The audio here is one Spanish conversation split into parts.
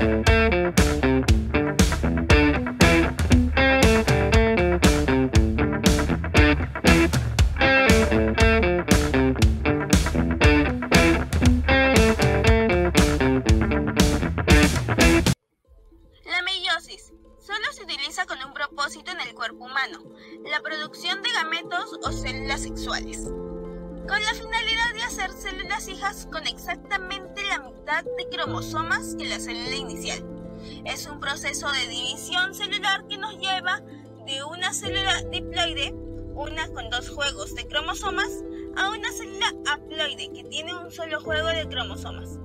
La meiosis solo se utiliza con un propósito en el cuerpo humano, la producción de gametos o células sexuales, con la finalidad de hacer células hijas con exactamente la mitad de cromosomas que la célula inicial. Es un proceso de división celular que nos lleva de una célula diploide, una con 2 juegos de cromosomas, a una célula haploide que tiene un solo juego de cromosomas.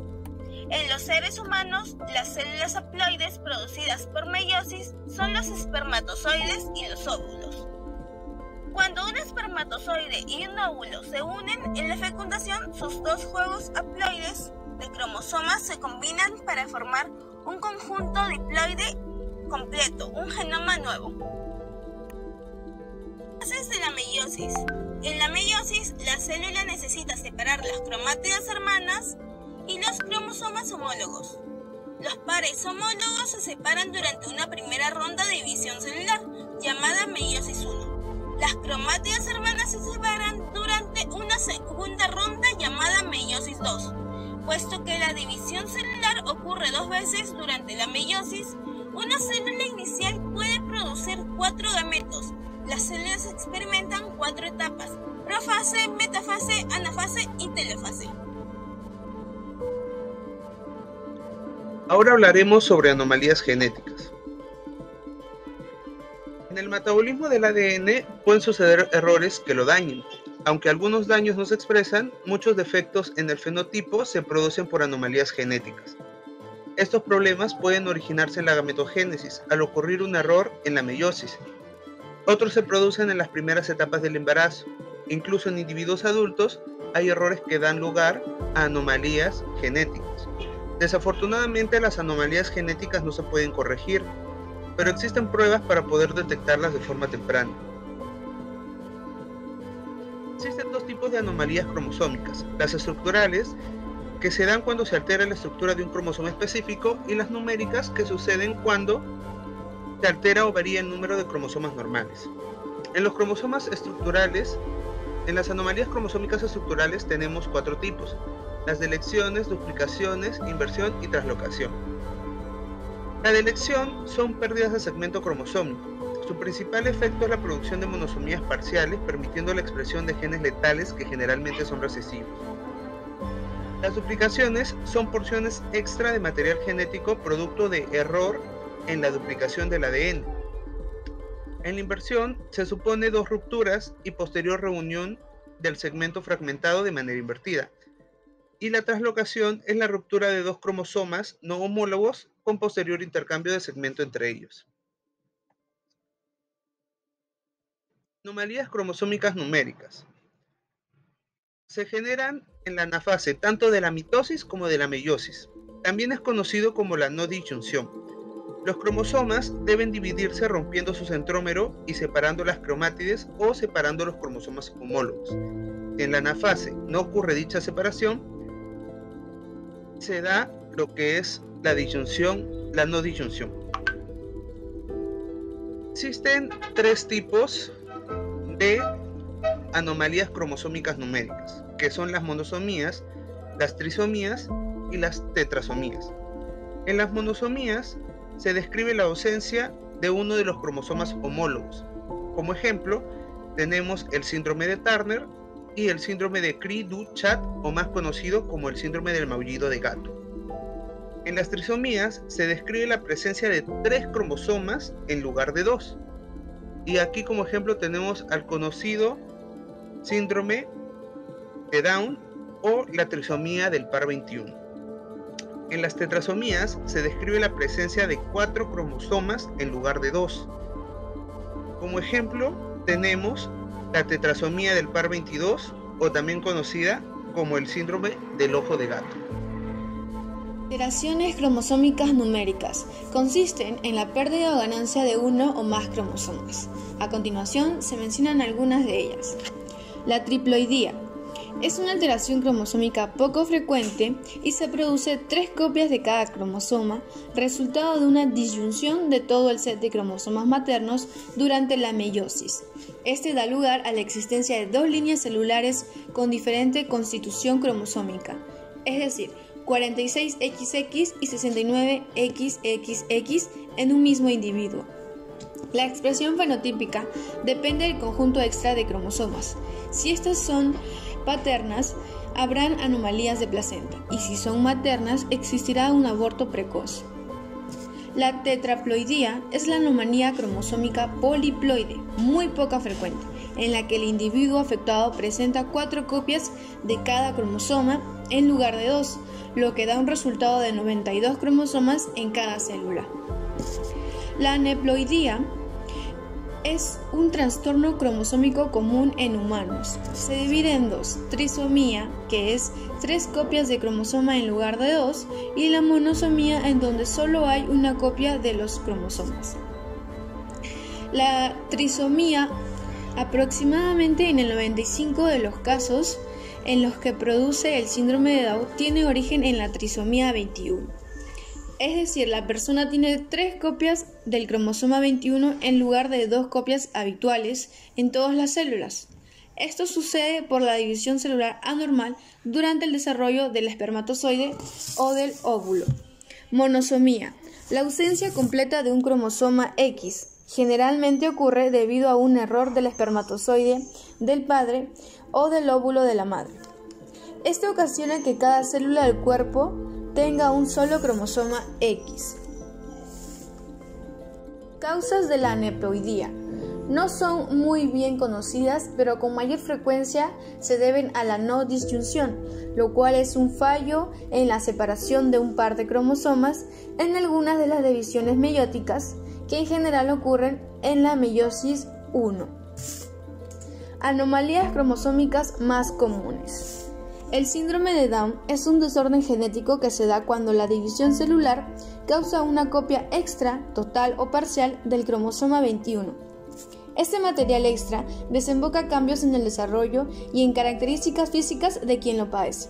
En los seres humanos, las células haploides producidas por meiosis son los espermatozoides y los óvulos. Cuando un espermatozoide y un óvulo se unen en la fecundación, sus 2 juegos haploides de cromosomas se combinan para formar un conjunto diploide completo, un genoma nuevo. Fases de la meiosis. En la meiosis, la célula necesita separar las cromátidas hermanas y los cromosomas homólogos. Los pares homólogos se separan durante una primera ronda de división celular, llamada meiosis 1. Las cromátidas hermanas se separan durante una segunda ronda llamada meiosis 2. Puesto que la división celular ocurre 2 veces durante la meiosis, una célula inicial puede producir 4 gametos. Las células experimentan 4 etapas: profase, metafase, anafase y telofase. Ahora hablaremos sobre anomalías genéticas. En el metabolismo del ADN pueden suceder errores que lo dañen. Aunque algunos daños no se expresan, muchos defectos en el fenotipo se producen por anomalías genéticas. Estos problemas pueden originarse en la gametogénesis, al ocurrir un error en la meiosis. Otros se producen en las primeras etapas del embarazo. Incluso en individuos adultos hay errores que dan lugar a anomalías genéticas. Desafortunadamente, las anomalías genéticas no se pueden corregir, pero existen pruebas para poder detectarlas de forma temprana. Existen 2 tipos de anomalías cromosómicas: las estructurales, que se dan cuando se altera la estructura de un cromosoma específico, y las numéricas, que suceden cuando se altera o varía el número de cromosomas normales. En los cromosomas estructurales, en las anomalías cromosómicas estructurales tenemos 4 tipos: las delecciones, duplicaciones, inversión y translocación. La delección son pérdidas de segmento cromosómico. Su principal efecto es la producción de monosomías parciales, permitiendo la expresión de genes letales que generalmente son recesivos. Las duplicaciones son porciones extra de material genético producto de error en la duplicación del ADN. En la inversión se supone 2 rupturas y posterior reunión del segmento fragmentado de manera invertida. Y la translocación es la ruptura de 2 cromosomas no homólogos con posterior intercambio de segmento entre ellos. Anomalías cromosómicas numéricas. Se generan en la anafase tanto de la mitosis como de la meiosis. También es conocido como la no disyunción. Los cromosomas deben dividirse rompiendo su centrómero y separando las cromátides o separando los cromosomas homólogos. En la anafase no ocurre dicha separación. Se da lo que es la disyunción, la no disyunción. Existen 3 tipos de anomalías cromosómicas numéricas, que son las monosomías, las trisomías y las tetrasomías. En las monosomías se describe la ausencia de uno de los cromosomas homólogos. Como ejemplo, tenemos el síndrome de Turner y el síndrome de Cri-du-Chat, o más conocido como el síndrome del maullido de gato. En las trisomías se describe la presencia de 3 cromosomas en lugar de 2. Y aquí como ejemplo tenemos al conocido síndrome de Down o la trisomía del par 21. En las tetrasomías se describe la presencia de 4 cromosomas en lugar de 2. Como ejemplo tenemos la tetrasomía del par 22, o también conocida como el síndrome del ojo de gato. Alteraciones cromosómicas numéricas consisten en la pérdida o ganancia de uno o más cromosomas. A continuación se mencionan algunas de ellas. La triploidía. Es una alteración cromosómica poco frecuente y se produce 3 copias de cada cromosoma, resultado de una disyunción de todo el set de cromosomas maternos durante la meiosis. Este da lugar a la existencia de 2 líneas celulares con diferente constitución cromosómica, es decir, 46XX y 69XXX en un mismo individuo. La expresión fenotípica depende del conjunto extra de cromosomas. Si estas son paternas, habrán anomalías de placenta, y si son maternas, existirá un aborto precoz. La tetraploidía es la anomalía cromosómica poliploide, muy poco frecuente, en la que el individuo afectado presenta 4 copias de cada cromosoma en lugar de 2, lo que da un resultado de 92 cromosomas en cada célula. La aneuploidía es un trastorno cromosómico común en humanos. Se divide en 2, trisomía, que es 3 copias de cromosoma en lugar de 2, y la monosomía, en donde solo hay una copia de los cromosomas. La trisomía, aproximadamente en el 95% de los casos en los que produce el síndrome de Down, tiene origen en la trisomía 21. Es decir, la persona tiene 3 copias del cromosoma 21 en lugar de 2 copias habituales en todas las células. Esto sucede por la división celular anormal durante el desarrollo del espermatozoide o del óvulo. Monosomía. La ausencia completa de un cromosoma X generalmente ocurre debido a un error del espermatozoide del padre o del óvulo de la madre. Esto ocasiona que cada célula del cuerpo tenga un solo cromosoma X. Causas de la aneuploidía. No son muy bien conocidas, pero con mayor frecuencia se deben a la no disyunción, lo cual es un fallo en la separación de un par de cromosomas en algunas de las divisiones meióticas, que en general ocurren en la meiosis 1. Anomalías cromosómicas más comunes. El síndrome de Down es un desorden genético que se da cuando la división celular causa una copia extra, total o parcial, del cromosoma 21. Este material extra desemboca cambios en el desarrollo y en características físicas de quien lo padece.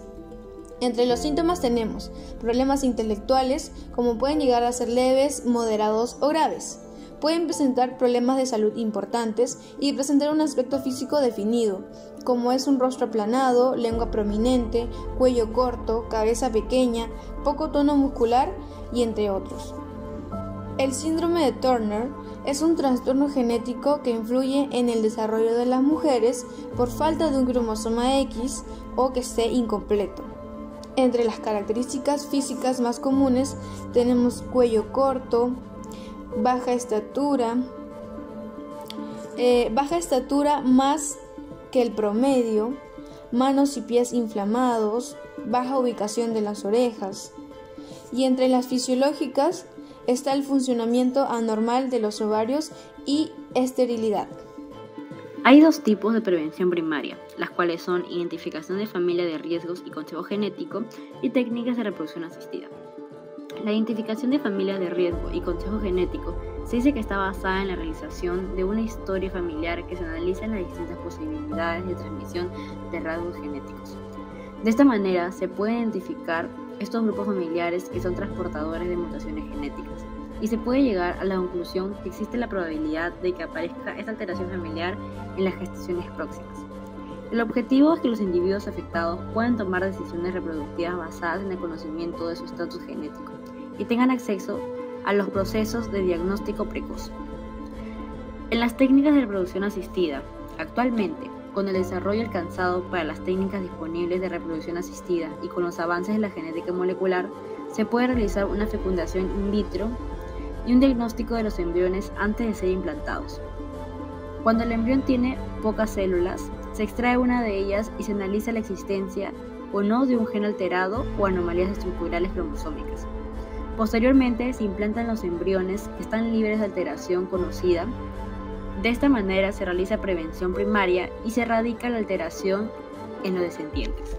Entre los síntomas tenemos problemas intelectuales, como pueden llegar a ser leves, moderados o graves. Pueden presentar problemas de salud importantes y presentar un aspecto físico definido, como es un rostro aplanado, lengua prominente, cuello corto, cabeza pequeña, poco tono muscular y entre otros. El síndrome de Turner es un trastorno genético que influye en el desarrollo de las mujeres por falta de un cromosoma X o que esté incompleto. Entre las características físicas más comunes tenemos cuello corto, baja estatura más que el promedio, manos y pies inflamados, baja ubicación de las orejas. Y entre las fisiológicas está el funcionamiento anormal de los ovarios y esterilidad. Hay 2 tipos de prevención primaria, las cuales son identificación de familia de riesgos y consejo genético y técnicas de reproducción asistida. La identificación de familias de riesgo y consejo genético se dice que está basada en la realización de una historia familiar que se analiza en las distintas posibilidades de transmisión de rasgos genéticos. De esta manera se pueden identificar estos grupos familiares que son transportadores de mutaciones genéticas y se puede llegar a la conclusión que existe la probabilidad de que aparezca esta alteración familiar en las gestaciones próximas. El objetivo es que los individuos afectados puedan tomar decisiones reproductivas basadas en el conocimiento de su estatus genético y tengan acceso a los procesos de diagnóstico precoz. En las técnicas de reproducción asistida, actualmente, con el desarrollo alcanzado para las técnicas disponibles de reproducción asistida y con los avances de la genética molecular, se puede realizar una fecundación in vitro y un diagnóstico de los embriones antes de ser implantados. Cuando el embrión tiene pocas células, se extrae una de ellas y se analiza la existencia o no de un gen alterado o anomalías estructurales cromosómicas. Posteriormente se implantan los embriones que están libres de alteración conocida. De esta manera se realiza prevención primaria y se erradica la alteración en los descendientes.